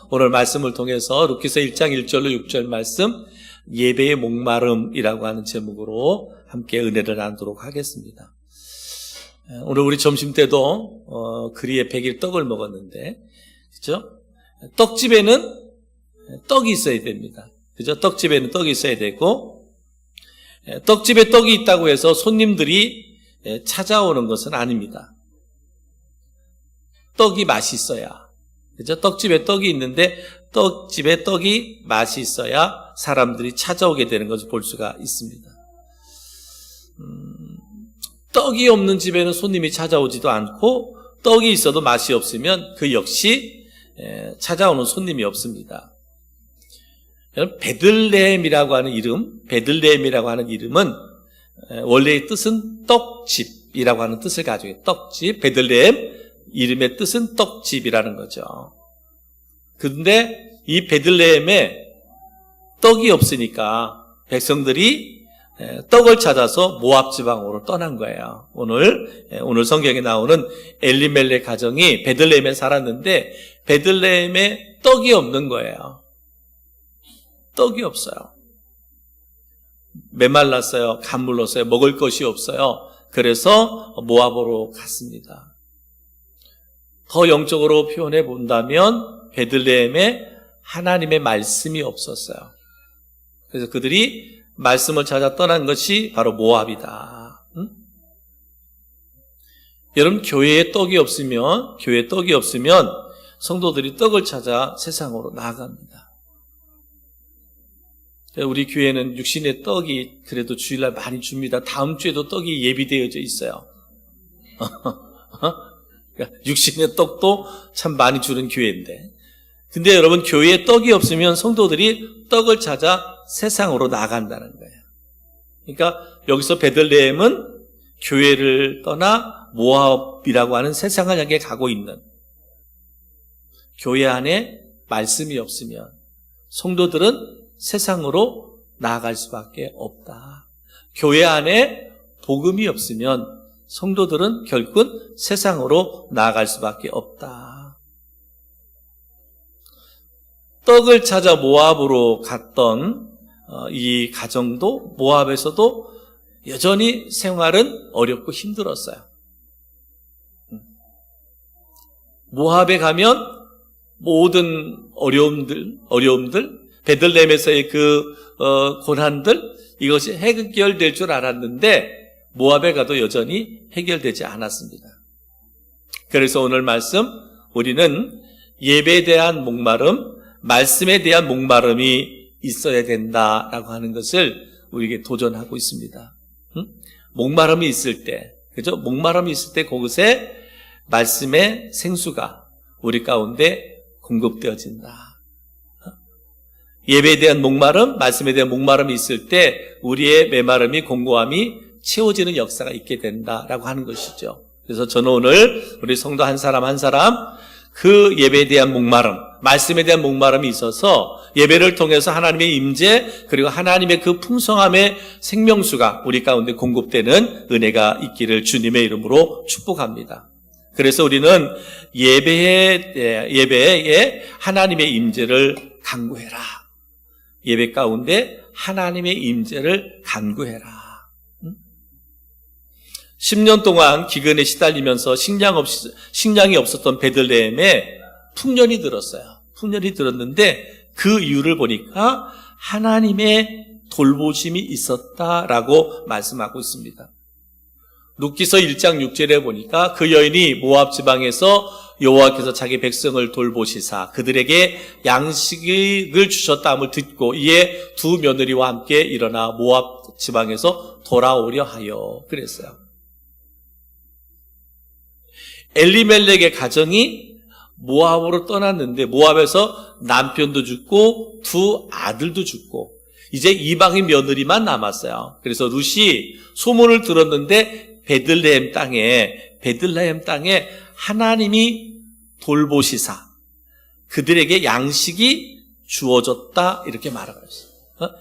오늘 말씀을 통해서 루키서 1장 1절로 6절 말씀 예배의 목마름이라고 하는 제목으로 함께 은혜를 나누도록 하겠습니다. 오늘 우리 점심 때도 그리의 100일 떡을 먹었는데, 그죠? 떡집에는 떡이 있어야 됩니다. 그죠? 떡집에는 떡이 있어야 되고, 떡집에 떡이 있다고 해서 손님들이 찾아오는 것은 아닙니다. 떡이 맛있어야, 그죠? 떡집에 떡이 있는데 떡집에 떡이 맛있어야 사람들이 찾아오게 되는 것을 볼 수가 있습니다. 떡이 없는 집에는 손님이 찾아오지도 않고, 떡이 있어도 맛이 없으면 그 역시 찾아오는 손님이 없습니다. 베들레헴이라고 하는 이름은 원래의 뜻은 떡집이라고 하는 뜻을 가지고 있어요. 떡집, 베들레헴 이름의 뜻은 떡집이라는 거죠. 그런데 이 베들레헴에 떡이 없으니까 백성들이 떡을 찾아서 모압 지방으로 떠난 거예요. 오늘 성경에 나오는 엘리멜렉 가정이 베들레헴에 살았는데 베들레헴에 떡이 없는 거예요. 떡이 없어요. 메말랐어요. 가물렀어요. 먹을 것이 없어요. 그래서 모압으로 갔습니다. 더 영적으로 표현해 본다면 베들레헴에 하나님의 말씀이 없었어요. 그래서 그들이 말씀을 찾아 떠난 것이 바로 모압이다. 여러분, 교회에 떡이 없으면 성도들이 떡을 찾아 세상으로 나아갑니다. 우리 교회는 육신의 떡이 그래도 주일날 많이 줍니다. 다음 주에도 떡이 예비되어져 있어요. 그러니까 육신의 떡도 참 많이 주는 교회인데, 근데 여러분, 교회에 떡이 없으면 성도들이 떡을 찾아 세상으로 나간다는 거예요. 그러니까 여기서 베들레헴은 교회를 떠나 모압이라고 하는 세상을 향해 가고 있는, 교회 안에 말씀이 없으면 성도들은 세상으로 나아갈 수밖에 없다. 교회 안에 복음이 없으면 성도들은 결국은 세상으로 나아갈 수밖에 없다. 떡을 찾아 모압으로 갔던 이 가정도 모압에서도 여전히 생활은 어렵고 힘들었어요. 모압에 가면 모든 어려움들, 베들레헴에서의 그 고난들, 이것이 해결될 줄 알았는데 모압에 가도 여전히 해결되지 않았습니다. 그래서 오늘 말씀 우리는 예배에 대한 목마름, 말씀에 대한 목마름이 있어야 된다라고 하는 것을 우리에게 도전하고 있습니다. 목마름이 있을 때, 그죠? 목마름이 있을 때 그곳에 말씀의 생수가 우리 가운데 공급되어진다. 예배에 대한 목마름, 말씀에 대한 목마름이 있을 때 우리의 메마름이, 공고함이 채워지는 역사가 있게 된다라고 하는 것이죠. 그래서 저는 오늘 우리 성도 한 사람 한 사람 그 예배에 대한 목마름, 말씀에 대한 목마름이 있어서 예배를 통해서 하나님의 임재, 그리고 하나님의 그 풍성함의 생명수가 우리 가운데 공급되는 은혜가 있기를 주님의 이름으로 축복합니다. 그래서 우리는 예배에 하나님의 임재를 간구해라. 예배 가운데 하나님의 임재를 간구해라. 10년 동안 기근에 시달리면서 식량이 없었던 베들레헴에 풍년이 들었어요. 풍년이 들었는데 그 이유를 보니까 하나님의 돌보심이 있었다라고 말씀하고 있습니다. 룻기서 1장 6절에 보니까 그 여인이 모압 지방에서 여호와께서 자기 백성을 돌보시사 그들에게 양식을 주셨다함을 듣고 이에 두 며느리와 함께 일어나 모압 지방에서 돌아오려 하여 그랬어요. 엘리멜렉의 가정이 모압으로 떠났는데 모압에서 남편도 죽고 두 아들도 죽고 이제 이방인 며느리만 남았어요. 그래서 룻이 소문을 들었는데 베들레헴 땅에 하나님이 돌보시사 그들에게 양식이 주어졌다 이렇게 말하고 있어요.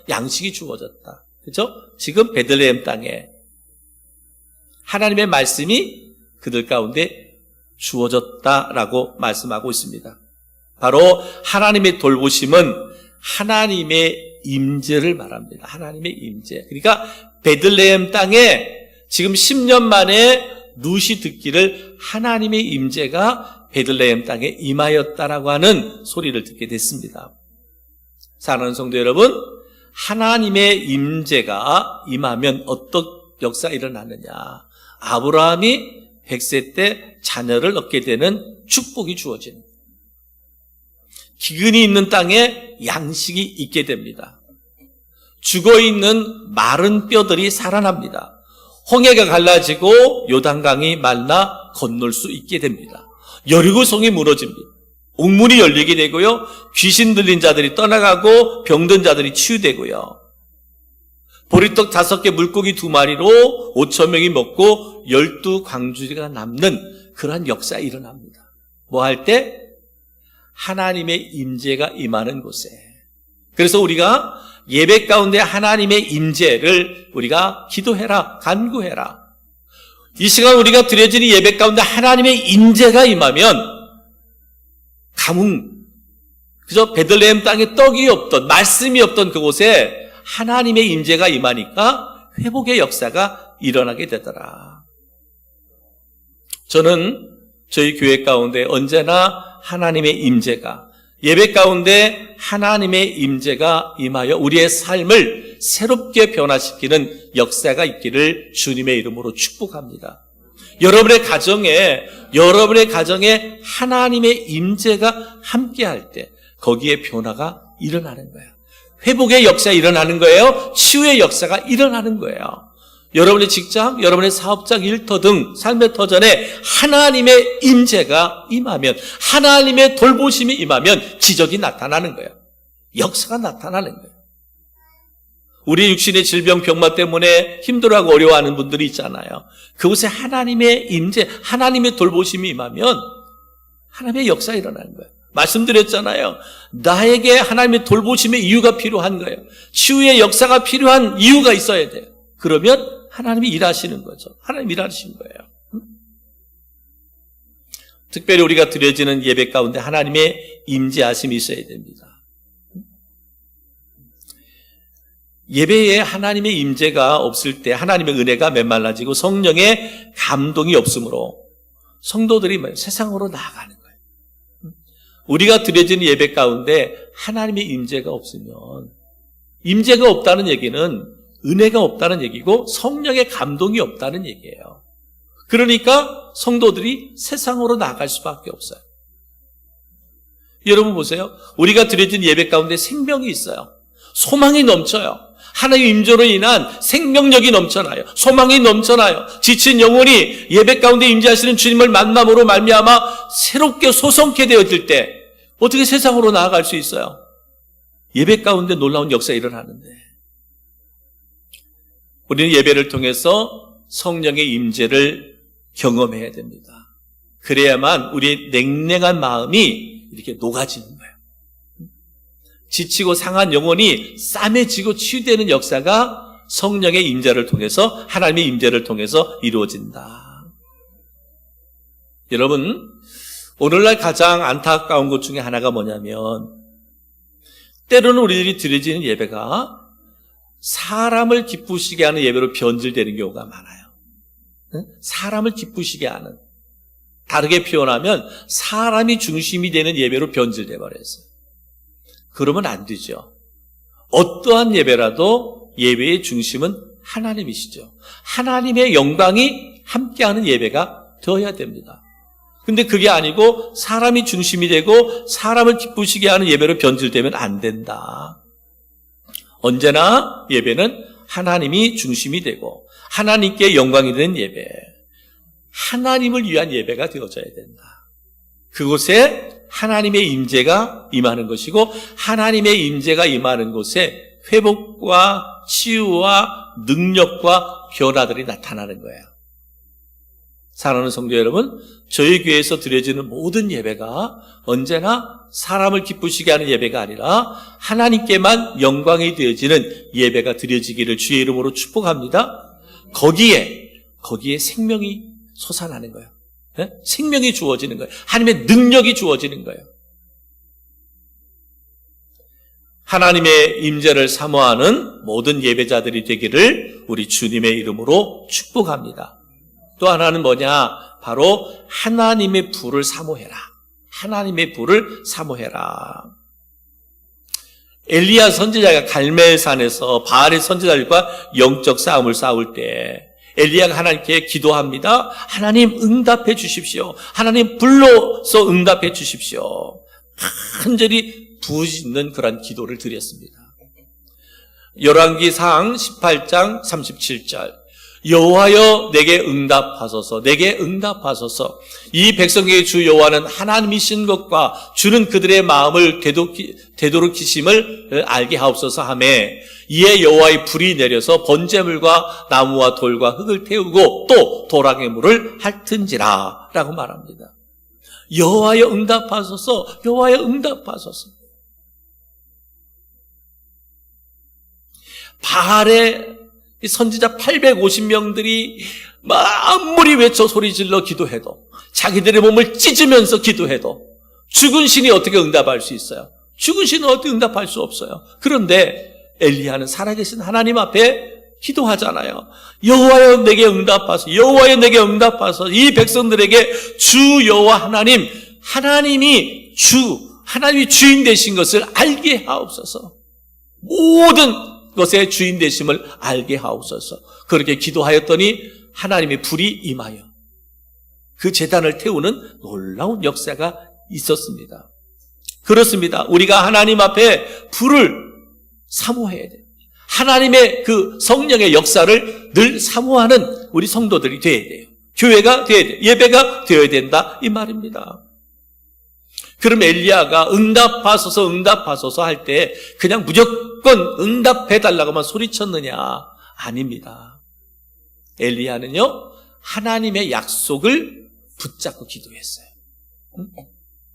양식이 주어졌다. 그렇죠? 지금 베들레헴 땅에 하나님의 말씀이 그들 가운데 주어졌다라고 말씀하고 있습니다. 바로 하나님의 돌보심은 하나님의 임재를 말합니다. 하나님의 임재. 그러니까 베들레헴 땅에 지금 10년 만에 룻이 듣기를 하나님의 임재가 베들레헴 땅에 임하였다라고 하는 소리를 듣게 됐습니다. 사랑하는 성도 여러분, 하나님의 임재가 임하면 어떤 역사가 일어나느냐? 아브라함이 100세 때 자녀를 얻게 되는 축복이 주어지는, 기근이 있는 땅에 양식이 있게 됩니다. 죽어있는 마른 뼈들이 살아납니다. 홍해가 갈라지고 요단강이 말라 건널 수 있게 됩니다. 여리고성이 무너집니다. 옥문이 열리게 되고요, 귀신 들린 자들이 떠나가고 병든 자들이 치유되고요, 보리떡 5개 물고기 2마리로 5,000명이 먹고 12광주리가 남는 그러한 역사가 일어납니다. 뭐 할 때? 하나님의 임재가 임하는 곳에. 그래서 우리가 예배 가운데 하나님의 임재를 우리가 기도해라, 간구해라. 이 시간 우리가 드려지는 예배 가운데 하나님의 임재가 임하면 그저 베들레헴 땅에 떡이 없던, 말씀이 없던 그곳에 하나님의 임재가 임하니까 회복의 역사가 일어나게 되더라. 저는 저희 교회 가운데 언제나 하나님의 임재가, 예배 가운데 하나님의 임재가 임하여 우리의 삶을 새롭게 변화시키는 역사가 있기를 주님의 이름으로 축복합니다. 여러분의 가정에 하나님의 임재가 함께할 때 거기에 변화가 일어나는 거예요. 회복의 역사가 일어나는 거예요. 치유의 역사가 일어나는 거예요. 여러분의 직장, 여러분의 사업장, 일터 등 삶의 터전에 하나님의 임재가 임하면, 하나님의 돌보심이 임하면 기적이 나타나는 거예요. 역사가 나타나는 거예요. 우리 육신의 질병, 병마 때문에 힘들어하고 어려워하는 분들이 있잖아요. 그곳에 하나님의 임재, 하나님의 돌보심이 임하면 하나님의 역사가 일어나는 거예요. 말씀드렸잖아요. 나에게 하나님의 돌보심의 이유가 필요한 거예요. 치유의 역사가 필요한 이유가 있어야 돼요. 그러면 하나님이 일하시는 거죠. 하나님이 일하시는 거예요. 특별히 우리가 드려지는 예배 가운데 하나님의 임재하심이 있어야 됩니다. 예배에 하나님의 임재가 없을 때 하나님의 은혜가 메말라지고 성령의 감동이 없으므로 성도들이 세상으로 나아가는 거예요. 우리가 드려지는 예배 가운데 하나님의 임재가 없으면, 임재가 없다는 얘기는 은혜가 없다는 얘기고 성령의 감동이 없다는 얘기예요. 그러니까 성도들이 세상으로 나갈 수밖에 없어요. 여러분 보세요. 우리가 드려진 예배 가운데 생명이 있어요. 소망이 넘쳐요. 하나님의 임재로 인한 생명력이 넘쳐나요. 소망이 넘쳐나요. 지친 영혼이 예배 가운데 임재하시는 주님을 만남으로 말미암아 새롭게 소성케 되어질 때 어떻게 세상으로 나아갈 수 있어요? 예배 가운데 놀라운 역사가 일어나는데, 우리는 예배를 통해서 성령의 임재를 경험해야 됩니다. 그래야만 우리의 냉랭한 마음이 이렇게 녹아지는 거예요. 지치고 상한 영혼이 싸매지고 치유되는 역사가 성령의 임재를 통해서, 하나님의 임재를 통해서 이루어진다. 여러분, 오늘날 가장 안타까운 것 중에 하나가 뭐냐면, 때로는 우리들이 드려지는 예배가 사람을 기쁘시게 하는 예배로 변질되는 경우가 많아요. 사람을 기쁘시게 하는, 다르게 표현하면 사람이 중심이 되는 예배로 변질돼 버렸어요. 그러면 안 되죠. 어떠한 예배라도 예배의 중심은 하나님이시죠. 하나님의 영광이 함께하는 예배가 되어야 됩니다. 근데 그게 아니고 사람이 중심이 되고 사람을 기쁘시게 하는 예배로 변질되면 안 된다. 언제나 예배는 하나님이 중심이 되고 하나님께 영광이 되는 예배, 하나님을 위한 예배가 되어져야 된다. 그곳에 하나님의 임재가 임하는 것이고, 하나님의 임재가 임하는 곳에 회복과 치유와 능력과 변화들이 나타나는 거예요. 사랑하는 성도 여러분, 저희 교회에서 드려지는 모든 예배가 언제나 사람을 기쁘시게 하는 예배가 아니라 하나님께만 영광이 되어지는 예배가 드려지기를 주의 이름으로 축복합니다. 거기에 생명이 솟아나는 거예요. 네? 생명이 주어지는 거예요. 하나님의 능력이 주어지는 거예요. 하나님의 임재를 사모하는 모든 예배자들이 되기를 우리 주님의 이름으로 축복합니다. 또 하나는 뭐냐? 바로 하나님의 불을 사모해라. 하나님의 불을 사모해라. 엘리야 선지자가 갈멜산에서 바알의 선지자들과 영적 싸움을 싸울 때 엘리야가 하나님께 기도합니다. 하나님 응답해 주십시오. 하나님 불로서 응답해 주십시오. 간절히 부르짖는 그런 기도를 드렸습니다. 열왕기상 18장 37절 여호와여 내게 응답하소서, 내게 응답하소서. 이 백성에게 주 여호와는 하나님이신 것과 주는 그들의 마음을 되도록히심을 알게 하옵소서 하매 이에 여호와의 불이 내려서 번제물과 나무와 돌과 흙을 태우고 또 도랑의 물을 핥은지라 라고 말합니다. 여호와여 응답하소서, 여호와여 응답하소서. 바알의 선지자 850명들이 아무리 외쳐 소리질러 기도해도, 자기들의 몸을 찢으면서 기도해도 죽은 신이 어떻게 응답할 수 있어요? 죽은 신은 어떻게 응답할 수 없어요. 그런데 엘리야는 살아계신 하나님 앞에 기도하잖아요. 여호와여 내게 응답하소서, 여호와여 내게 응답하소서. 이 백성들에게 주 여호와 하나님, 하나님이 주인 되신 것을 알게 하옵소서. 모든 것의 주인 되심을 알게 하옵소서. 그렇게 기도하였더니 하나님의 불이 임하여 그 제단을 태우는 놀라운 역사가 있었습니다. 그렇습니다. 우리가 하나님 앞에 불을 사모해야 돼요. 하나님의 그 성령의 역사를 늘 사모하는 우리 성도들이 되어야 돼요. 교회가 되어야 돼요. 예배가 되어야 된다 이 말입니다. 그럼 엘리야가 응답하소서 응답하소서 할 때 그냥 무조건 응답해달라고만 소리쳤느냐? 아닙니다. 엘리야는요 하나님의 약속을 붙잡고 기도했어요.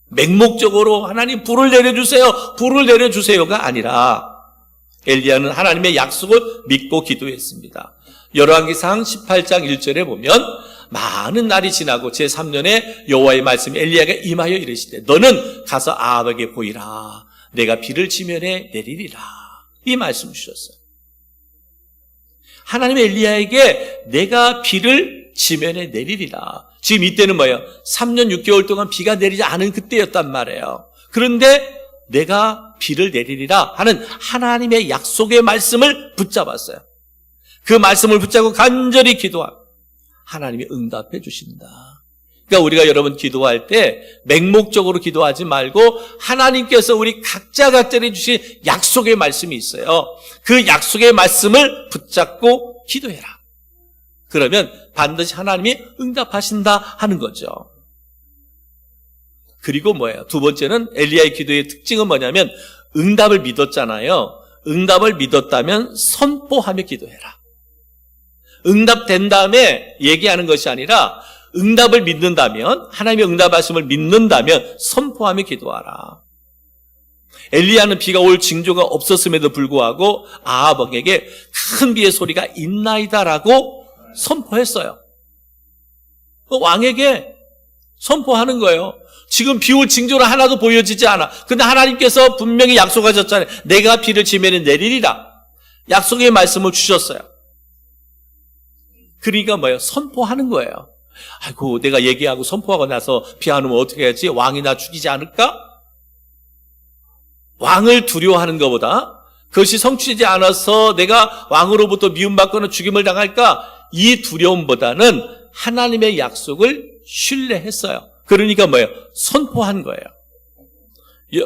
맹목적으로 하나님 불을 내려주세요, 불을 내려주세요가 아니라 엘리야는 하나님의 약속을 믿고 기도했습니다. 열왕기상 18장 1절에 보면 많은 날이 지나고 제3년에 여호와의 말씀이 엘리야가 임하여 이르시되 너는 가서 아합에게 보이라. 내가 비를 지면에 내리리라. 이 말씀을 주셨어요. 하나님이 엘리야에게 내가 비를 지면에 내리리라. 지금 이때는 뭐예요? 3년 6개월 동안 비가 내리지 않은 그때였단 말이에요. 그런데 내가 비를 내리리라 하는 하나님의 약속의 말씀을 붙잡았어요. 그 말씀을 붙잡고 간절히 기도하고 하나님이 응답해 주신다. 그러니까 우리가 여러분 기도할 때 맹목적으로 기도하지 말고 하나님께서 우리 각자가 주신 약속의 말씀이 있어요. 그 약속의 말씀을 붙잡고 기도해라. 그러면 반드시 하나님이 응답하신다 하는 거죠. 그리고 뭐예요? 두 번째는 엘리야의 기도의 특징은 뭐냐면 응답을 믿었잖아요. 응답을 믿었다면 선포하며 기도해라. 응답된 다음에 얘기하는 것이 아니라 응답을 믿는다면, 하나님의 응답하심을 믿는다면 선포하며 기도하라. 엘리야는 비가 올 징조가 없었음에도 불구하고 아합 왕에게 큰 비의 소리가 있나이다라고 선포했어요. 왕에게 선포하는 거예요. 지금 비 올 징조는 하나도 보여지지 않아. 근데 하나님께서 분명히 약속하셨잖아요. 내가 비를 지면에 내리리라. 약속의 말씀을 주셨어요. 그러니까 뭐예요? 선포하는 거예요. 아이고, 내가 얘기하고 선포하고 나서 비 안 오면 어떻게 해야지? 왕이 나 죽이지 않을까? 왕을 두려워하는 것보다 그것이 성취되지 않아서 내가 왕으로부터 미움받거나 죽임을 당할까? 이 두려움보다는 하나님의 약속을 신뢰했어요. 그러니까 뭐예요? 선포한 거예요.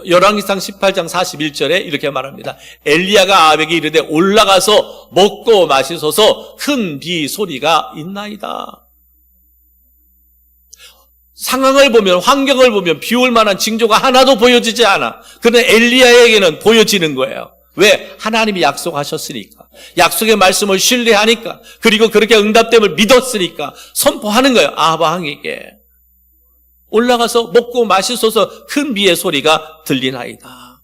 열왕기상 18장 41절에 이렇게 말합니다. 엘리야가 아합에게 이르되 올라가서 먹고 마시소서 큰 비 소리가 있나이다. 상황을 보면, 환경을 보면 비 올 만한 징조가 하나도 보여지지 않아. 그런데 엘리야에게는 보여지는 거예요. 왜? 하나님이 약속하셨으니까. 약속의 말씀을 신뢰하니까. 그리고 그렇게 응답됨을 믿었으니까 선포하는 거예요. 아합 왕에게. 올라가서 먹고 마시소서 큰 비의 소리가 들리나이다.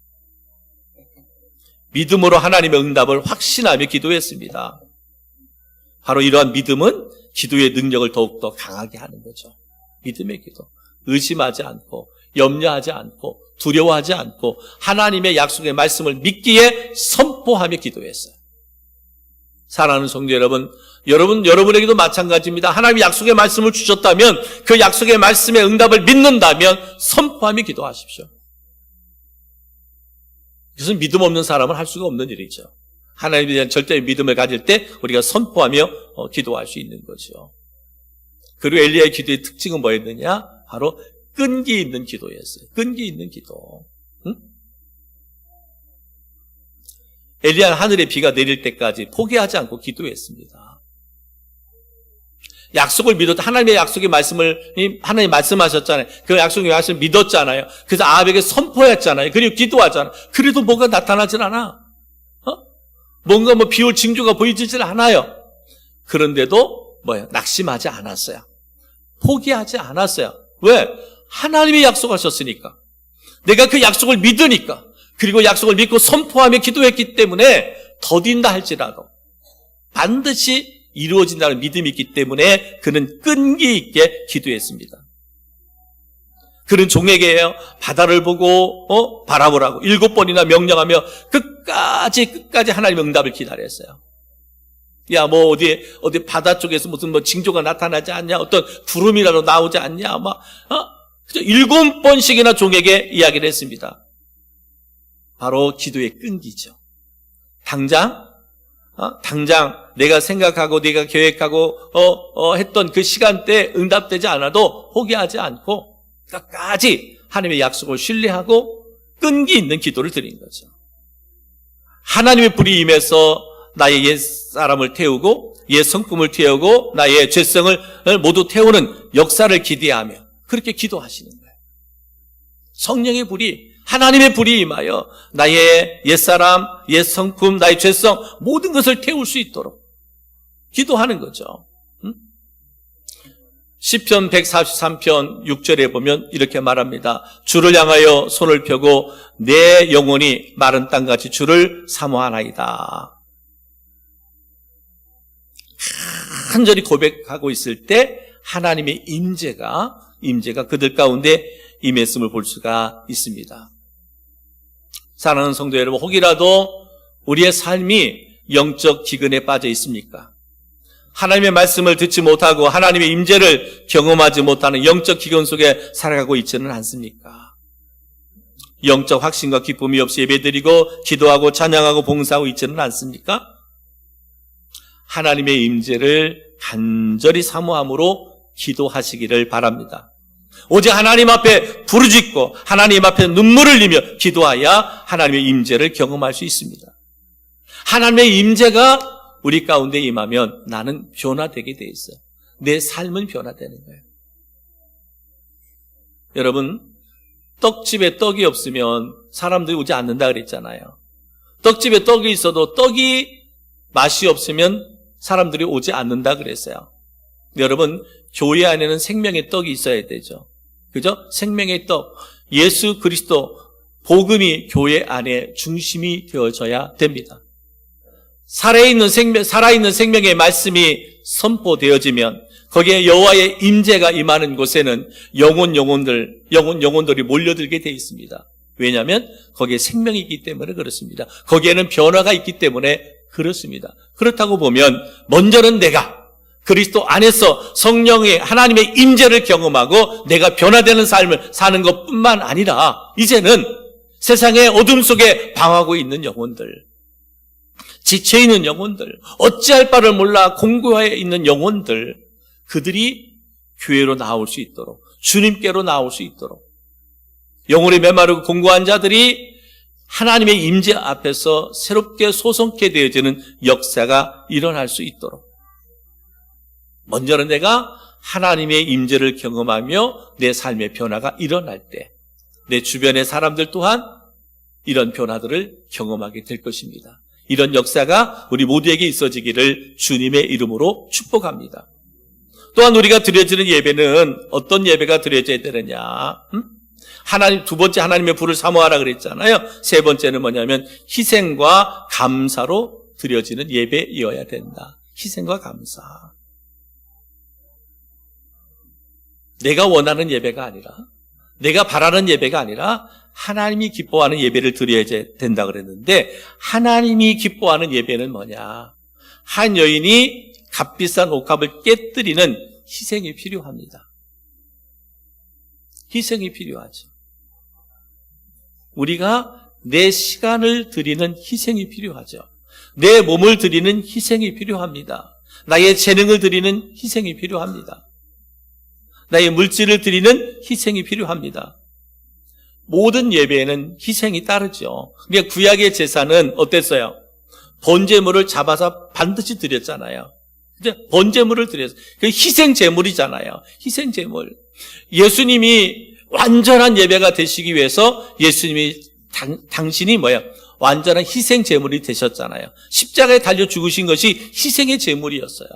믿음으로 하나님의 응답을 확신하며 기도했습니다. 바로 이러한 믿음은 기도의 능력을 더욱더 강하게 하는 거죠. 믿음의 기도. 의심하지 않고 염려하지 않고 두려워하지 않고 하나님의 약속의 말씀을 믿기에 선포하며 기도했어요. 사랑하는 성도 여러분, 여러분에게도 마찬가지입니다. 하나님의 약속의 말씀을 주셨다면 그 약속의 말씀의 응답을 믿는다면 선포하며 기도하십시오. 이것은 믿음 없는 사람은 할 수가 없는 일이죠. 하나님에 대한 절대의 믿음을 가질 때 우리가 선포하며 기도할 수 있는 거죠. 그리고 엘리야의 기도의 특징은 뭐였느냐? 바로 끈기 있는 기도였어요. 끈기 있는 기도. 응? 엘리야는 하늘에 비가 내릴 때까지 포기하지 않고 기도했습니다. 약속을 믿었다. 하나님의 약속의 말씀을 하나님 말씀하셨잖아요. 그 약속의 말씀을 믿었잖아요. 그래서 아합에게 선포했잖아요. 그리고 기도하잖아요. 그래도 뭐가 나타나질 않아. 뭔가 비올 징조가 보이질 않아요. 그런데도 낙심하지 않았어요. 포기하지 않았어요. 왜? 하나님이 약속하셨으니까. 내가 그 약속을 믿으니까. 그리고 약속을 믿고 선포하며 기도했기 때문에 더딘다 할지라도 반드시 이루어진다는 믿음이 있기 때문에 그는 끈기 있게 기도했습니다. 그는 종에게요, 바다를 보고 바라보라고 7번이나 명령하며 끝까지 하나님의 응답을 기다렸어요. 야, 어디 바다 쪽에서 무슨 징조가 나타나지 않냐? 어떤 구름이라도 나오지 않냐? 7번씩이나 종에게 이야기를 했습니다. 바로 기도의 끈기죠. 당장 내가 생각하고 내가 계획하고 했던 그 시간대에 응답되지 않아도 포기하지 않고 끝까지 하나님의 약속을 신뢰하고 끈기 있는 기도를 드린 거죠. 하나님의 불이 임해서 나의 옛 사람을 태우고 옛 성품을 태우고 나의 죄성을 모두 태우는 역사를 기대하며 그렇게 기도하시는 거예요. 성령의 불이, 하나님의 불이 임하여 나의 옛사람, 옛 성품, 나의 죄성 모든 것을 태울 수 있도록 기도하는 거죠. 시편 143편 6절에 보면 이렇게 말합니다. 주를 향하여 손을 펴고 내 영혼이 마른 땅같이 주를 사모하나이다. 간절히 고백하고 있을 때 하나님의 임재가 그들 가운데 임했음을 볼 수가 있습니다. 사랑하는 성도 여러분, 혹이라도 우리의 삶이 영적 기근에 빠져 있습니까? 하나님의 말씀을 듣지 못하고 하나님의 임재를 경험하지 못하는 영적 기근 속에 살아가고 있지는 않습니까? 영적 확신과 기쁨이 없이 예배드리고 기도하고 찬양하고 봉사하고 있지는 않습니까? 하나님의 임재를 간절히 사모함으로 기도하시기를 바랍니다. 오직 하나님 앞에 부르짖고 하나님 앞에 눈물을 흘리며 기도하여 하나님의 임재를 경험할 수 있습니다. 하나님의 임재가 우리 가운데 임하면 나는 변화되게 돼 있어요. 내 삶은 변화되는 거예요. 여러분, 떡집에 떡이 없으면 사람들이 오지 않는다 그랬잖아요. 떡집에 떡이 있어도 떡이 맛이 없으면 사람들이 오지 않는다 그랬어요. 여러분, 교회 안에는 생명의 떡이 있어야 되죠. 그죠? 생명의 떡, 예수 그리스도, 복음이 교회 안에 중심이 되어져야 됩니다. 살아있는 생명의 말씀이 선포되어지면 거기에 여호와의 임재가 임하는 곳에는 영혼들이 몰려들게 되어 있습니다. 왜냐하면 거기에 생명이 있기 때문에 그렇습니다. 거기에는 변화가 있기 때문에 그렇습니다. 그렇다고 보면 먼저는 내가 그리스도 안에서 성령의 하나님의 임재를 경험하고 내가 변화되는 삶을 사는 것뿐만 아니라 이제는 세상의 어둠 속에 방황하고 있는 영혼들, 지쳐있는 영혼들, 어찌할 바를 몰라 공고해 있는 영혼들, 그들이 교회로 나올 수 있도록, 주님께로 나올 수 있도록, 영혼이 메마르고 공고한 자들이 하나님의 임재 앞에서 새롭게 소성케 되어지는 역사가 일어날 수 있도록, 먼저는 내가 하나님의 임재를 경험하며 내 삶의 변화가 일어날 때 내 주변의 사람들 또한 이런 변화들을 경험하게 될 것입니다. 이런 역사가 우리 모두에게 있어지기를 주님의 이름으로 축복합니다. 또한 우리가 드려지는 예배는 어떤 예배가 드려져야 되느냐? 두 번째 하나님의 불을 사모하라 그랬잖아요. 세 번째는 뭐냐면 희생과 감사로 드려지는 예배이어야 된다. 희생과 감사. 내가 원하는 예배가 아니라 내가 바라는 예배가 아니라 하나님이 기뻐하는 예배를 드려야 된다 그랬는데, 하나님이 기뻐하는 예배는 뭐냐? 한 여인이 값비싼 옥합을 깨뜨리는 희생이 필요합니다. 희생이 필요하죠. 우리가 내 시간을 드리는 희생이 필요하죠. 내 몸을 드리는 희생이 필요합니다. 나의 재능을 드리는 희생이 필요합니다. 나의 물질을 드리는 희생이 필요합니다. 모든 예배에는 희생이 따르죠. 그러니까 구약의 제사는 어땠어요? 번제물을 잡아서 반드시 드렸잖아요. 번제물을 드렸어요. 그 희생 제물이잖아요. 희생 제물. 예수님이 완전한 예배가 되시기 위해서 예수님이 당신이 뭐야? 완전한 희생 제물이 되셨잖아요. 십자가에 달려 죽으신 것이 희생의 제물이었어요.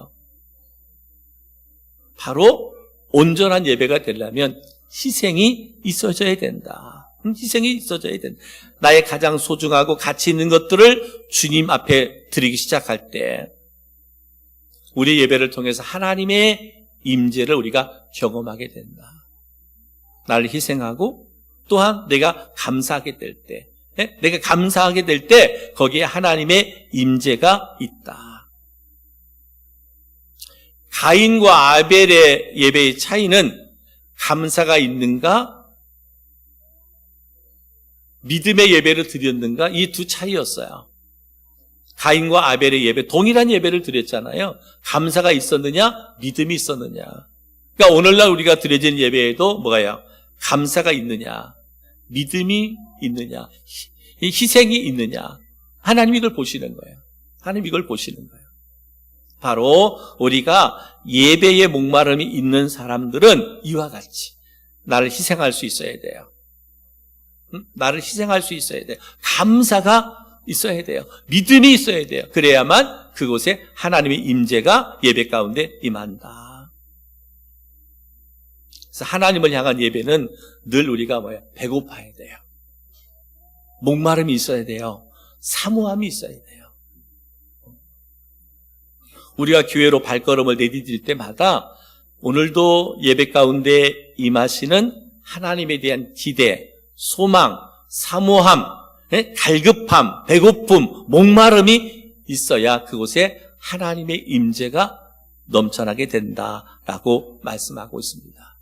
바로 온전한 예배가 되려면 희생이 있어져야 된다. 희생이 있어져야 된다. 나의 가장 소중하고 가치 있는 것들을 주님 앞에 드리기 시작할 때 우리 예배를 통해서 하나님의 임재를 우리가 경험하게 된다. 나를 희생하고 또한 내가 감사하게 될 때, 내가 감사하게 될 때 거기에 하나님의 임재가 있다. 가인과 아벨의 예배의 차이는 감사가 있는가, 믿음의 예배를 드렸는가, 이 두 차이였어요. 가인과 아벨의 예배, 동일한 예배를 드렸잖아요. 감사가 있었느냐, 믿음이 있었느냐. 그러니까 오늘날 우리가 드려진 예배에도 뭐가요? 감사가 있느냐, 믿음이 있느냐, 희생이 있느냐. 하나님 이걸 보시는 거예요. 하나님 이걸 보시는 거예요. 바로 우리가 예배의 목마름이 있는 사람들은 이와 같이 나를 희생할 수 있어야 돼요. 나를 희생할 수 있어야 돼요. 감사가 있어야 돼요. 믿음이 있어야 돼요. 그래야만 그곳에 하나님의 임재가 예배 가운데 임한다. 그래서 하나님을 향한 예배는 늘 우리가 배고파야 돼요. 목마름이 있어야 돼요. 사모함이 있어야 돼요. 우리가 교회로 발걸음을 내디딜 때마다 오늘도 예배 가운데 임하시는 하나님에 대한 기대, 소망, 사모함, 갈급함, 배고픔, 목마름이 있어야 그곳에 하나님의 임재가 넘쳐나게 된다라고 말씀하고 있습니다.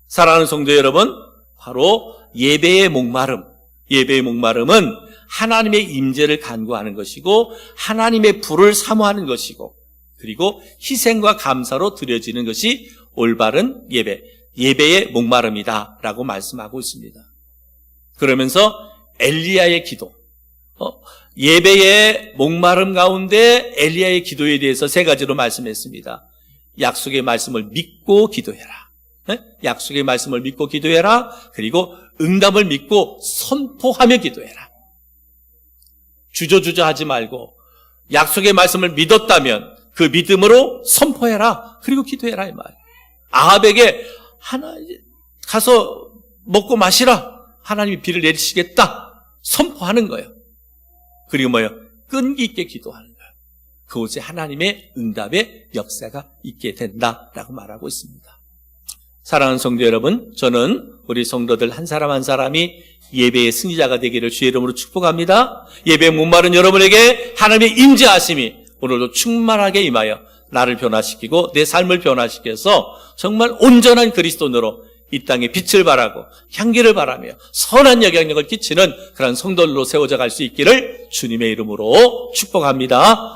사랑하는 성도 여러분, 바로 예배의 목마름은 하나님의 임재를 간구하는 것이고 하나님의 불을 사모하는 것이고 그리고 희생과 감사로 드려지는 것이 올바른 예배의 목마름이다라고 말씀하고 있습니다. 그러면서 엘리야의 기도, 예배의 목마름 가운데 엘리야의 기도에 대해서 세 가지로 말씀했습니다. 약속의 말씀을 믿고 기도해라. 약속의 말씀을 믿고 기도해라. 그리고 응답을 믿고 선포하며 기도해라. 주저하지 말고 약속의 말씀을 믿었다면 그 믿음으로 선포해라. 그리고 기도해라 이 말. 아합에게 가서 먹고 마시라. 하나님이 비를 내리시겠다. 선포하는 거예요. 그리고 끈기 있게 기도하는 거예요. 그곳에 하나님의 응답의 역사가 있게 된다라고 말하고 있습니다. 사랑하는 성도 여러분, 저는 우리 성도들 한 사람 한 사람이 예배의 승리자가 되기를 주의 이름으로 축복합니다. 예배 목마른 여러분에게 하나님의 임재하심이 오늘도 충만하게 임하여 나를 변화시키고 내 삶을 변화시켜서 정말 온전한 그리스도인으로 이 땅에 빛을 발하고 향기를 바라며 선한 영향력을 끼치는 그런 성도들로 세워져 갈 수 있기를 주님의 이름으로 축복합니다.